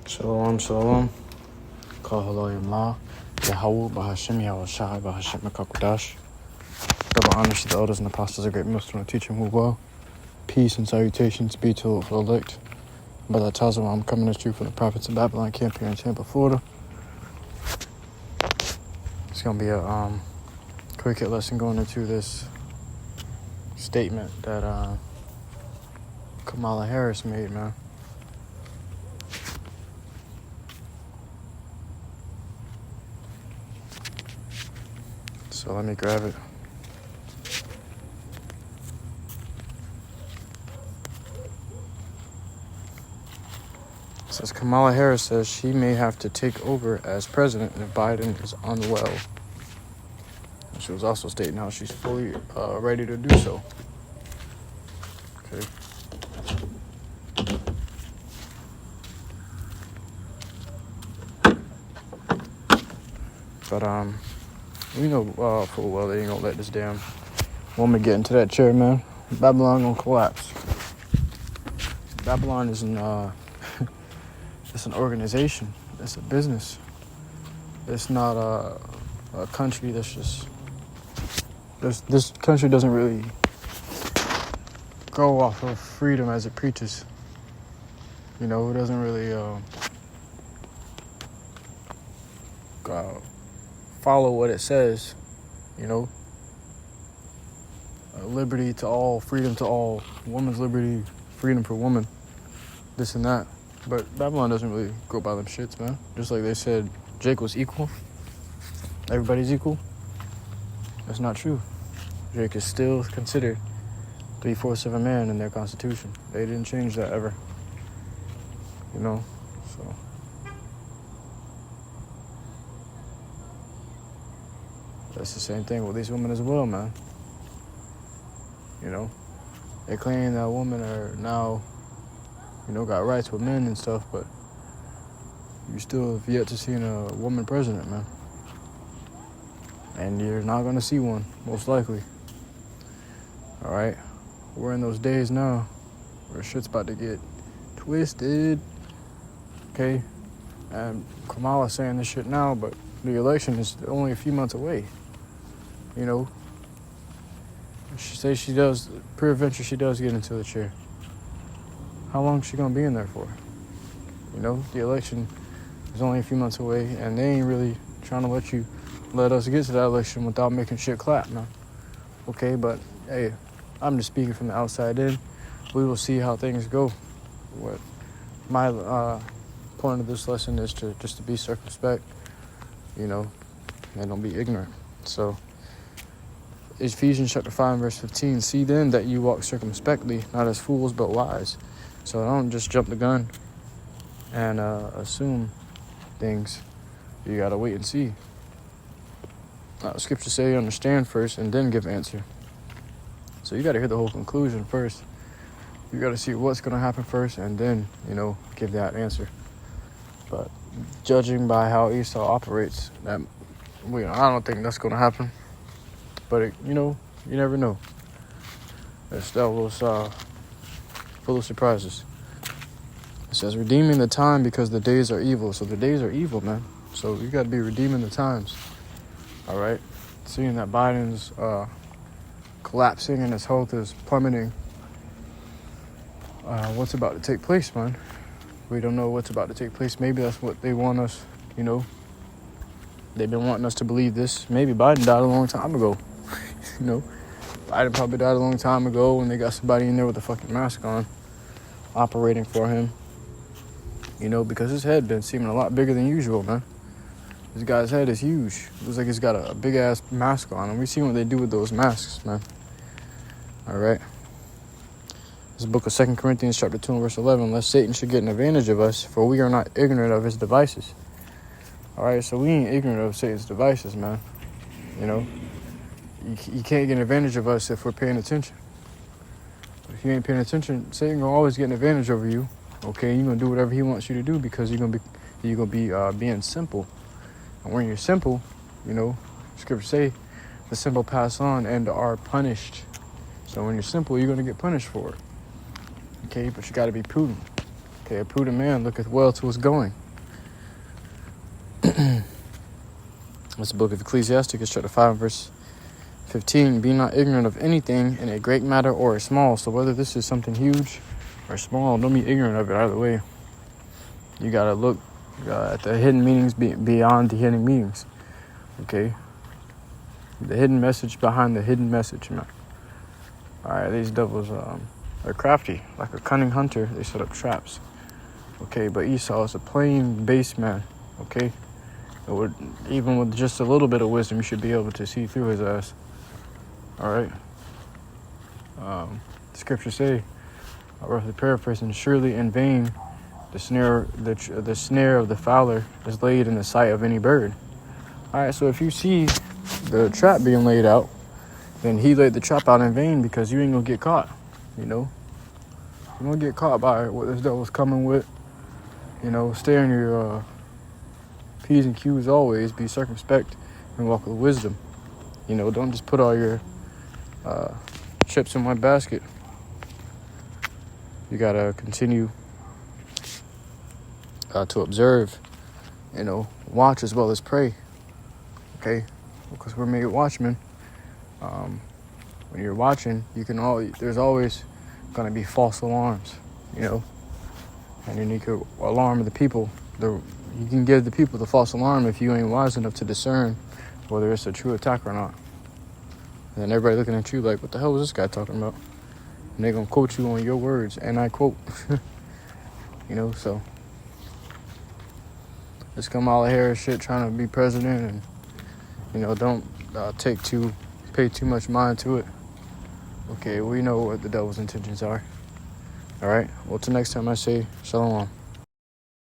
Shalom, shalom. HALALYAM, YAHAWAH, BAHASHAM, YAHAWASHI, BAHASHAM, QADASH. Double honors to the elders and apostles of great MILLSTONE, teaching who well. Peace and salutations be to the elect. By that tells them I'm coming at you from the prophets of Babylon camp here in Tampa, Florida. It's gonna be a quick hit lesson going into this statement that Kamala Harris made, man. So let me grab it. It says Kamala Harris says she may have to take over as president if Biden is unwell. And she was also stating how she's fully ready to do so. Okay. But we know full well they ain't gonna let this damn woman get into that chair, man. Babylon gonna collapse. Babylon is it's an organization. It's a business. It's not a country that's just. This country doesn't really go off of freedom as it preaches. You know, it doesn't really follow what it says. You know, liberty to all, freedom to all, woman's liberty, freedom for woman, this and that. But Babylon doesn't really go by them shits, man. Just like they said Jake was equal, everybody's equal. That's not true. Jake is still considered 3/4 of a man in their constitution. They didn't change that ever. You know, so. That's the same thing with these women as well, man. You know, they claim that women are now, you know, got rights with men and stuff, but you still have yet to see a woman president, man. And you're not going to see one, most likely. All right? We're in those days now where shit's about to get twisted. Okay? And Kamala's saying this shit now, but the election is only a few months away. You know? She says she does, peradventure she does get into the chair. How long is she going to be in there for? You know, the election is only a few months away, and they ain't really trying to let us get to that election without making shit clap, man. Okay, but, hey, I'm just speaking from the outside in. We will see how things go. What my point of this lesson is to be circumspect, you know, and don't be ignorant. So, Ephesians chapter 5, verse 15, see then that you walk circumspectly, not as fools, but wise. So don't just jump the gun and assume things. You gotta wait and see. Scriptures say understand first and then give answer. So you gotta hear the whole conclusion first. You gotta see what's gonna happen first and then, you know, give that answer. But judging by how Esau operates, I don't think that's gonna happen. But, you know, you never know. That was full of surprises. It says, redeeming the time because the days are evil. So the days are evil, man. So you got to be redeeming the times. All right? Seeing that Biden's collapsing and his health is plummeting. What's about to take place, man? We don't know what's about to take place. Maybe that's what they want us, you know. They've been wanting us to believe this. Maybe Biden died a long time ago. You know, Biden probably died a long time ago when they got somebody in there with a fucking mask on, operating for him. You know, because his head been seeming a lot bigger than usual, man. This guy's head is huge. It looks like he's got a big-ass mask on. And we see what they do with those masks, man. All right. This is the book of 2 Corinthians chapter 2 and verse 11. Lest Satan should get an advantage of us, for we are not ignorant of his devices. All right, so we ain't ignorant of Satan's devices, man. You know, you can't get an advantage of us if we're paying attention. If you ain't paying attention, Satan gonna always get an advantage over you. Okay, you're gonna do whatever he wants you to do because you're gonna be being simple. And when you're simple, you know, scriptures say the simple pass on and are punished. So when you're simple, you're gonna get punished for it. Okay, but you gotta be prudent. Okay, a prudent man looketh well to his going. That's the book of Ecclesiastes, chapter 5, verse 15. Be not ignorant of anything in a great matter or a small. So whether this is something huge or small, don't be ignorant of it either way. You got to look at the hidden meanings beyond the hidden meanings. Okay? The hidden message behind the hidden message, man. Alright, these devils, they're crafty. Like a cunning hunter, they set up traps. Okay, but Esau is a plain base man. Okay? Even with just a little bit of wisdom, you should be able to see through his ass. Alright? The scriptures say, I'll roughly paraphrasing, surely in vain the snare of the fowler is laid in the sight of any bird. Alright, so if you see the trap being laid out, then he laid the trap out in vain, because you ain't gonna get caught. You know? You won't get caught by what this devil's coming with. You know, stay on your P's and Q's always. Be circumspect and walk with wisdom. You know, don't just put all your chips in one basket. You gotta continue to observe, you know, watch as well as pray. Okay? Because we're made watchmen. When you're watching, there's always gonna be false alarms, you know, and you need to alarm the people. You can give the people the false alarm if you ain't wise enough to discern whether it's a true attack or not. And then everybody looking at you like, what the hell was this guy talking about? And they're gonna quote you on your words, and I quote. You know, so this Kamala Harris shit trying to be president, and you know, don't pay too much mind to it. Okay, we know what the devil's intentions are. All right. Well, till next time, I say shalom.